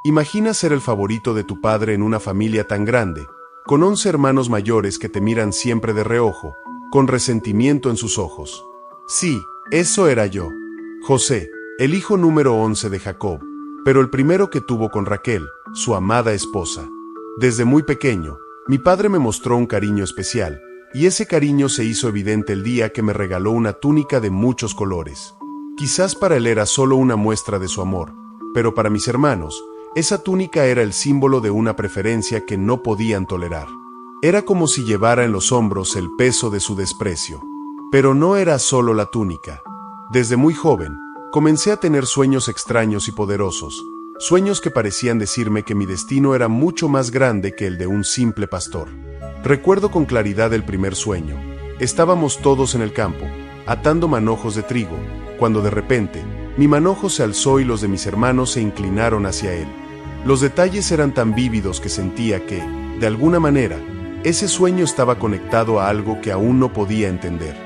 Imagina ser el favorito de tu padre en una familia tan grande, con 11 hermanos mayores que te miran siempre de reojo, con resentimiento en sus ojos. Sí, eso era yo. José, el hijo número 11 de Jacob, pero el primero que tuvo con Raquel, su amada esposa. Desde muy pequeño, mi padre me mostró un cariño especial, y ese cariño se hizo evidente el día que me regaló una túnica de muchos colores. Quizás para él era solo una muestra de su amor, pero para mis hermanos, esa túnica era el símbolo de una preferencia que no podían tolerar. Era como si llevara en los hombros el peso de su desprecio. Pero no era solo la túnica. Desde muy joven, comencé a tener sueños extraños y poderosos, sueños que parecían decirme que mi destino era mucho más grande que el de un simple pastor. Recuerdo con claridad el primer sueño. Estábamos todos en el campo, atando manojos de trigo, cuando de repente, mi manojo se alzó y los de mis hermanos se inclinaron hacia él. Los detalles eran tan vívidos que sentía que, de alguna manera, ese sueño estaba conectado a algo que aún no podía entender.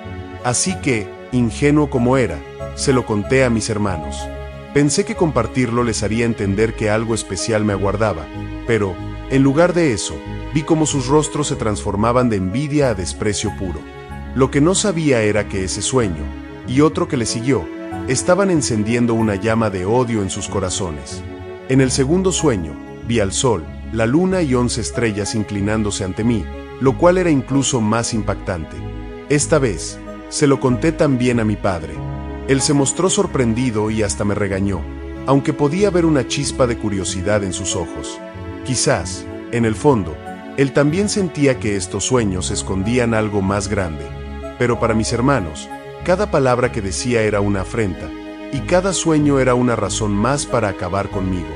Así que, ingenuo como era, se lo conté a mis hermanos. Pensé que compartirlo les haría entender que algo especial me aguardaba, pero, en lugar de eso, vi cómo sus rostros se transformaban de envidia a desprecio puro. Lo que no sabía era que ese sueño, y otro que le siguió, estaban encendiendo una llama de odio en sus corazones. En el segundo sueño, vi al sol, la luna y 11 estrellas inclinándose ante mí, lo cual era incluso más impactante. Esta vez, se lo conté también a mi padre. Él se mostró sorprendido y hasta me regañó, aunque podía ver una chispa de curiosidad en sus ojos. Quizás, en el fondo, él también sentía que estos sueños escondían algo más grande. Pero para mis hermanos, cada palabra que decía era una afrenta, y cada sueño era una razón más para acabar conmigo.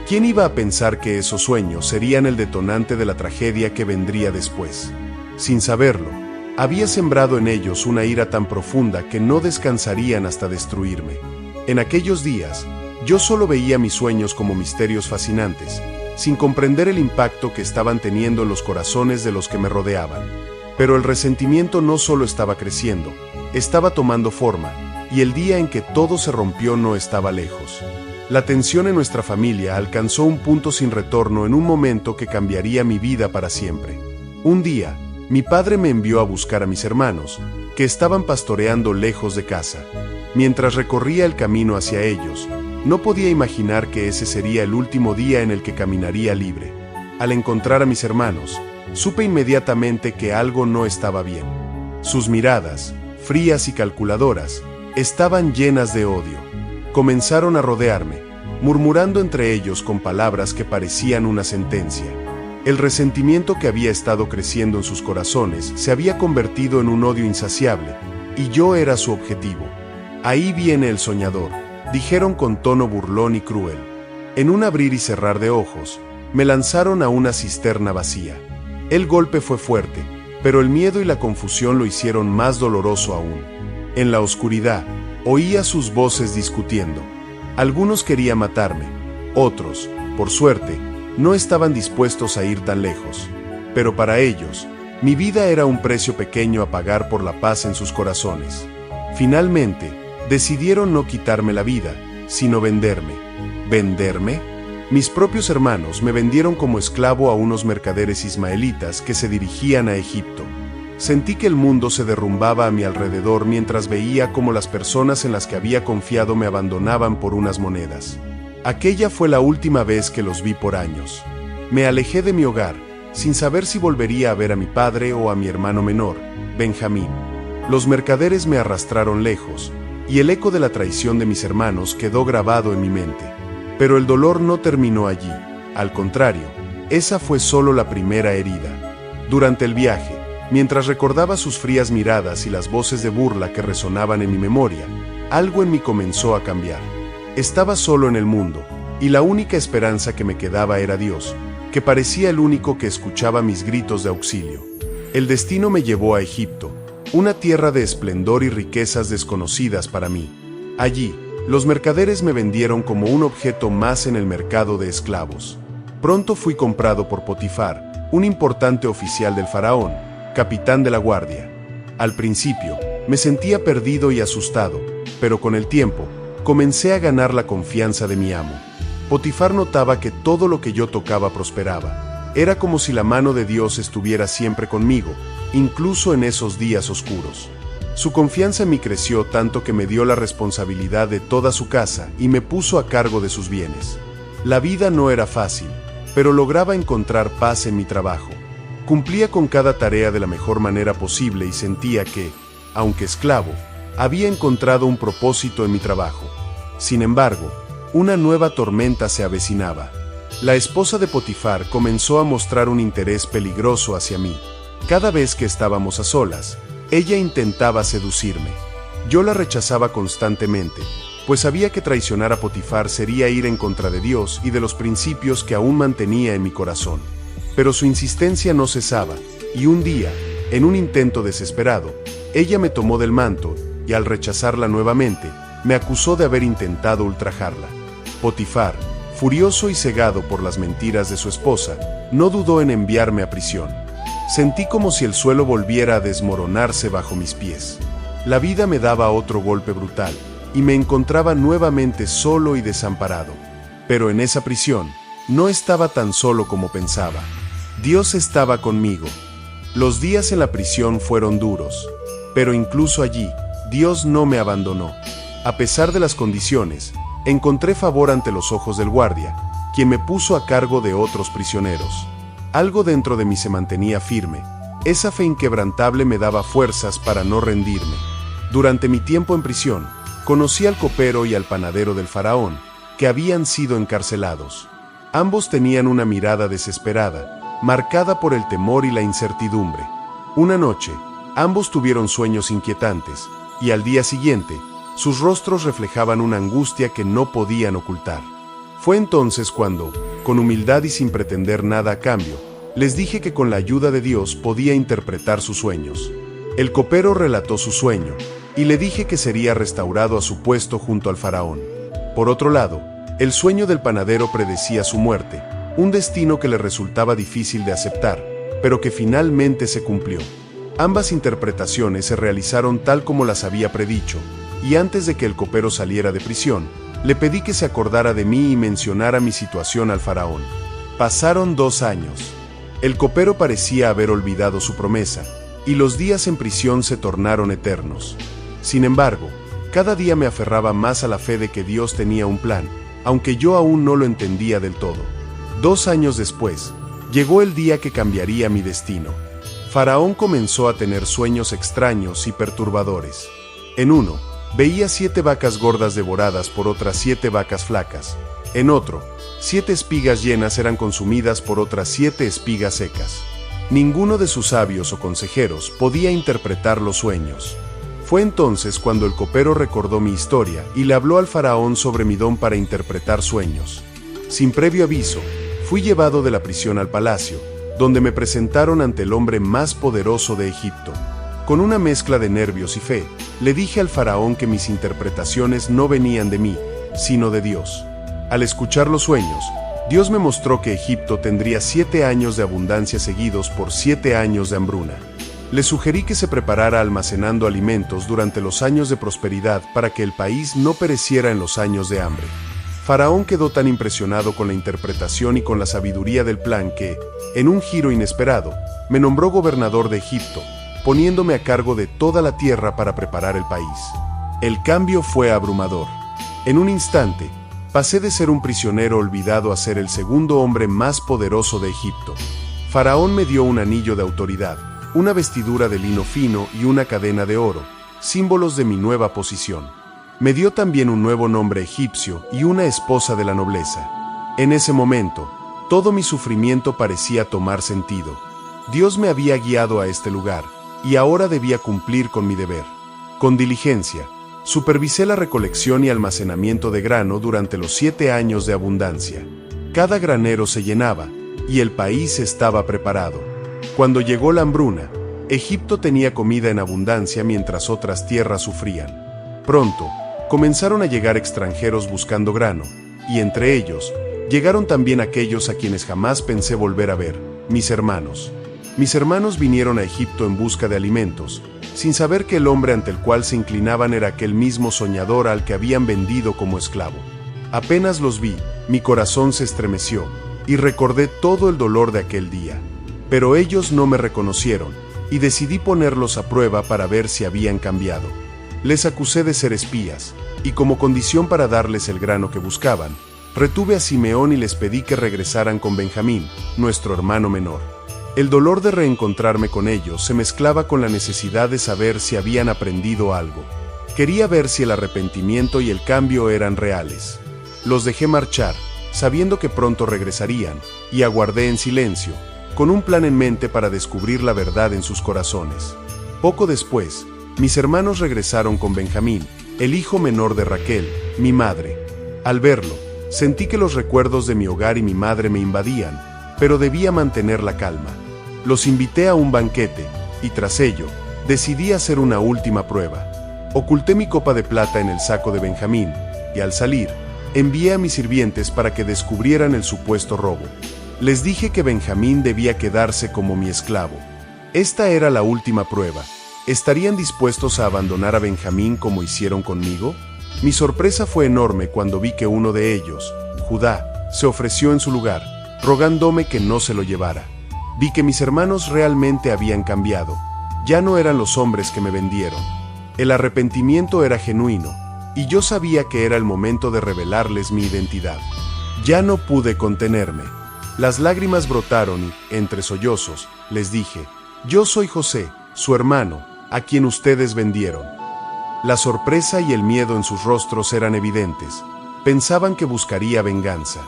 ¿Quién iba a pensar que esos sueños serían el detonante de la tragedia que vendría después? Sin saberlo, había sembrado en ellos una ira tan profunda que no descansarían hasta destruirme. En aquellos días, yo solo veía mis sueños como misterios fascinantes, sin comprender el impacto que estaban teniendo en los corazones de los que me rodeaban. Pero el resentimiento no solo estaba creciendo, estaba tomando forma, y el día en que todo se rompió no estaba lejos. La tensión en nuestra familia alcanzó un punto sin retorno en un momento que cambiaría mi vida para siempre. Un día, mi padre me envió a buscar a mis hermanos, que estaban pastoreando lejos de casa. Mientras recorría el camino hacia ellos, no podía imaginar que ese sería el último día en el que caminaría libre. Al encontrar a mis hermanos, supe inmediatamente que algo no estaba bien. Sus miradas, frías y calculadoras, estaban llenas de odio. Comenzaron a rodearme, murmurando entre ellos con palabras que parecían una sentencia. El resentimiento que había estado creciendo en sus corazones se había convertido en un odio insaciable, y yo era su objetivo. «Ahí viene el soñador», dijeron con tono burlón y cruel. En un abrir y cerrar de ojos, me lanzaron a una cisterna vacía. El golpe fue fuerte, pero el miedo y la confusión lo hicieron más doloroso aún. En la oscuridad, oía sus voces discutiendo. Algunos querían matarme, otros, por suerte, no estaban dispuestos a ir tan lejos. Pero para ellos, mi vida era un precio pequeño a pagar por la paz en sus corazones. Finalmente, decidieron no quitarme la vida, sino venderme. ¿Venderme? Mis propios hermanos me vendieron como esclavo a unos mercaderes ismaelitas que se dirigían a Egipto. Sentí que el mundo se derrumbaba a mi alrededor mientras veía cómo las personas en las que había confiado me abandonaban por unas monedas. Aquella fue la última vez que los vi por años. Me alejé de mi hogar, sin saber si volvería a ver a mi padre o a mi hermano menor, Benjamín. Los mercaderes me arrastraron lejos, y el eco de la traición de mis hermanos quedó grabado en mi mente. Pero el dolor no terminó allí. Al contrario, esa fue solo la primera herida. Durante el viaje, mientras recordaba sus frías miradas y las voces de burla que resonaban en mi memoria, algo en mí comenzó a cambiar. Estaba solo en el mundo, y la única esperanza que me quedaba era Dios, que parecía el único que escuchaba mis gritos de auxilio. El destino me llevó a Egipto, una tierra de esplendor y riquezas desconocidas para mí. Allí, los mercaderes me vendieron como un objeto más en el mercado de esclavos. Pronto fui comprado por Potifar, un importante oficial del faraón, capitán de la guardia. Al principio, me sentía perdido y asustado, pero con el tiempo, comencé a ganar la confianza de mi amo. Potifar notaba que todo lo que yo tocaba prosperaba. Era como si la mano de Dios estuviera siempre conmigo, incluso en esos días oscuros. Su confianza en mí creció tanto que me dio la responsabilidad de toda su casa y me puso a cargo de sus bienes. La vida no era fácil, pero lograba encontrar paz en mi trabajo. Cumplía con cada tarea de la mejor manera posible y sentía que, aunque esclavo, había encontrado un propósito en mi trabajo. Sin embargo, una nueva tormenta se avecinaba. La esposa de Potifar comenzó a mostrar un interés peligroso hacia mí. Cada vez que estábamos a solas, ella intentaba seducirme. Yo la rechazaba constantemente, pues sabía que traicionar a Potifar sería ir en contra de Dios y de los principios que aún mantenía en mi corazón. Pero su insistencia no cesaba, y un día, en un intento desesperado, ella me tomó del manto, y al rechazarla nuevamente, me acusó de haber intentado ultrajarla. Potifar, furioso y cegado por las mentiras de su esposa, no dudó en enviarme a prisión. Sentí como si el suelo volviera a desmoronarse bajo mis pies. La vida me daba otro golpe brutal, y me encontraba nuevamente solo y desamparado. Pero en esa prisión, no estaba tan solo como pensaba. Dios estaba conmigo. Los días en la prisión fueron duros, pero incluso allí, Dios no me abandonó. A pesar de las condiciones, encontré favor ante los ojos del guardia, quien me puso a cargo de otros prisioneros. Algo dentro de mí se mantenía firme. Esa fe inquebrantable me daba fuerzas para no rendirme. Durante mi tiempo en prisión, conocí al copero y al panadero del faraón, que habían sido encarcelados. Ambos tenían una mirada desesperada, marcada por el temor y la incertidumbre. Una noche, ambos tuvieron sueños inquietantes, y al día siguiente, sus rostros reflejaban una angustia que no podían ocultar. Fue entonces cuando, con humildad y sin pretender nada a cambio, les dije que con la ayuda de Dios podía interpretar sus sueños. El copero relató su sueño, y le dije que sería restaurado a su puesto junto al faraón. Por otro lado, el sueño del panadero predecía su muerte, un destino que le resultaba difícil de aceptar, pero que finalmente se cumplió. Ambas interpretaciones se realizaron tal como las había predicho, y antes de que el copero saliera de prisión, le pedí que se acordara de mí y mencionara mi situación al faraón. Pasaron 2 años. El copero parecía haber olvidado su promesa, y los días en prisión se tornaron eternos. Sin embargo, cada día me aferraba más a la fe de que Dios tenía un plan, aunque yo aún no lo entendía del todo. 2 años después, llegó el día que cambiaría mi destino. Faraón comenzó a tener sueños extraños y perturbadores. En uno, veía 7 vacas gordas devoradas por otras 7 vacas flacas. En otro, 7 espigas llenas eran consumidas por otras 7 espigas secas. Ninguno de sus sabios o consejeros podía interpretar los sueños. Fue entonces cuando el copero recordó mi historia y le habló al faraón sobre mi don para interpretar sueños. Sin previo aviso, fui llevado de la prisión al palacio, donde me presentaron ante el hombre más poderoso de Egipto. Con una mezcla de nervios y fe, le dije al faraón que mis interpretaciones no venían de mí, sino de Dios. Al escuchar los sueños, Dios me mostró que Egipto tendría 7 años de abundancia seguidos por 7 años de hambruna. Le sugerí que se preparara almacenando alimentos durante los años de prosperidad para que el país no pereciera en los años de hambre. Faraón quedó tan impresionado con la interpretación y con la sabiduría del plan que, en un giro inesperado, me nombró gobernador de Egipto, poniéndome a cargo de toda la tierra para preparar el país. El cambio fue abrumador. En un instante, pasé de ser un prisionero olvidado a ser el segundo hombre más poderoso de Egipto. Faraón me dio un anillo de autoridad, una vestidura de lino fino y una cadena de oro, símbolos de mi nueva posición. Me dio también un nuevo nombre egipcio y una esposa de la nobleza. En ese momento, todo mi sufrimiento parecía tomar sentido. Dios me había guiado a este lugar, y ahora debía cumplir con mi deber. Con diligencia, supervisé la recolección y almacenamiento de grano durante los 7 años de abundancia. Cada granero se llenaba, y el país estaba preparado. Cuando llegó la hambruna, Egipto tenía comida en abundancia mientras otras tierras sufrían. Pronto, comenzaron a llegar extranjeros buscando grano, y entre ellos, llegaron también aquellos a quienes jamás pensé volver a ver, mis hermanos. Mis hermanos vinieron a Egipto en busca de alimentos, sin saber que el hombre ante el cual se inclinaban era aquel mismo soñador al que habían vendido como esclavo. Apenas los vi, mi corazón se estremeció, y recordé todo el dolor de aquel día. Pero ellos no me reconocieron, y decidí ponerlos a prueba para ver si habían cambiado. Les acusé de ser espías, y como condición para darles el grano que buscaban, retuve a Simeón y les pedí que regresaran con Benjamín, nuestro hermano menor. El dolor de reencontrarme con ellos se mezclaba con la necesidad de saber si habían aprendido algo. Quería ver si el arrepentimiento y el cambio eran reales. Los dejé marchar, sabiendo que pronto regresarían, y aguardé en silencio, con un plan en mente para descubrir la verdad en sus corazones. Poco después, mis hermanos regresaron con Benjamín, el hijo menor de Raquel, mi madre. Al verlo, sentí que los recuerdos de mi hogar y mi madre me invadían, pero debía mantener la calma. Los invité a un banquete, y tras ello, decidí hacer una última prueba. Oculté mi copa de plata en el saco de Benjamín, y al salir, envié a mis sirvientes para que descubrieran el supuesto robo. Les dije que Benjamín debía quedarse como mi esclavo. Esta era la última prueba. ¿Estarían dispuestos a abandonar a Benjamín como hicieron conmigo? Mi sorpresa fue enorme cuando vi que uno de ellos, Judá, se ofreció en su lugar, rogándome que no se lo llevara. Vi que mis hermanos realmente habían cambiado. Ya no eran los hombres que me vendieron. El arrepentimiento era genuino, y yo sabía que era el momento de revelarles mi identidad. Ya no pude contenerme. Las lágrimas brotaron y, entre sollozos, les dije: «Yo soy José, su hermano, a quien ustedes vendieron». La sorpresa y el miedo en sus rostros eran evidentes. Pensaban que buscaría venganza.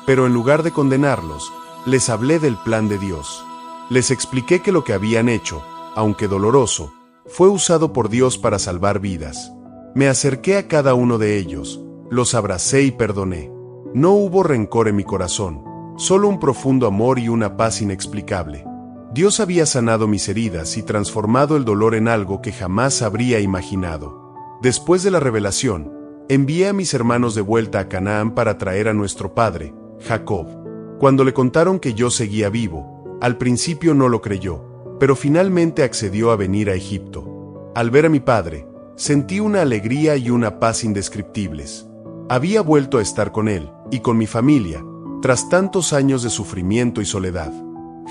Pero en lugar de condenarlos, les hablé del plan de Dios. Les expliqué que lo que habían hecho, aunque doloroso, fue usado por Dios para salvar vidas. Me acerqué a cada uno de ellos, los abracé y perdoné. No hubo rencor en mi corazón, solo un profundo amor y una paz inexplicable. Dios había sanado mis heridas y transformado el dolor en algo que jamás habría imaginado. Después de la revelación, envié a mis hermanos de vuelta a Canaán para traer a nuestro padre, Jacob. Cuando le contaron que yo seguía vivo, al principio no lo creyó, pero finalmente accedió a venir a Egipto. Al ver a mi padre, sentí una alegría y una paz indescriptibles. Había vuelto a estar con él, y con mi familia, tras tantos años de sufrimiento y soledad.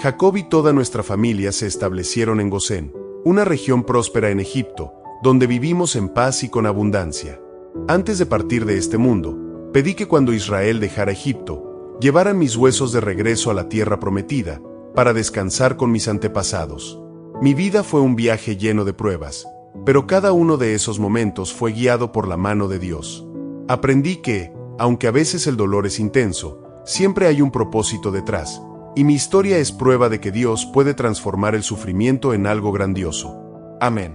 Jacob y toda nuestra familia se establecieron en Gosén, una región próspera en Egipto, donde vivimos en paz y con abundancia. Antes de partir de este mundo, pedí que cuando Israel dejara Egipto, llevaran mis huesos de regreso a la tierra prometida, para descansar con mis antepasados. Mi vida fue un viaje lleno de pruebas, pero cada uno de esos momentos fue guiado por la mano de Dios. Aprendí que, aunque a veces el dolor es intenso, siempre hay un propósito detrás, y mi historia es prueba de que Dios puede transformar el sufrimiento en algo grandioso. Amén.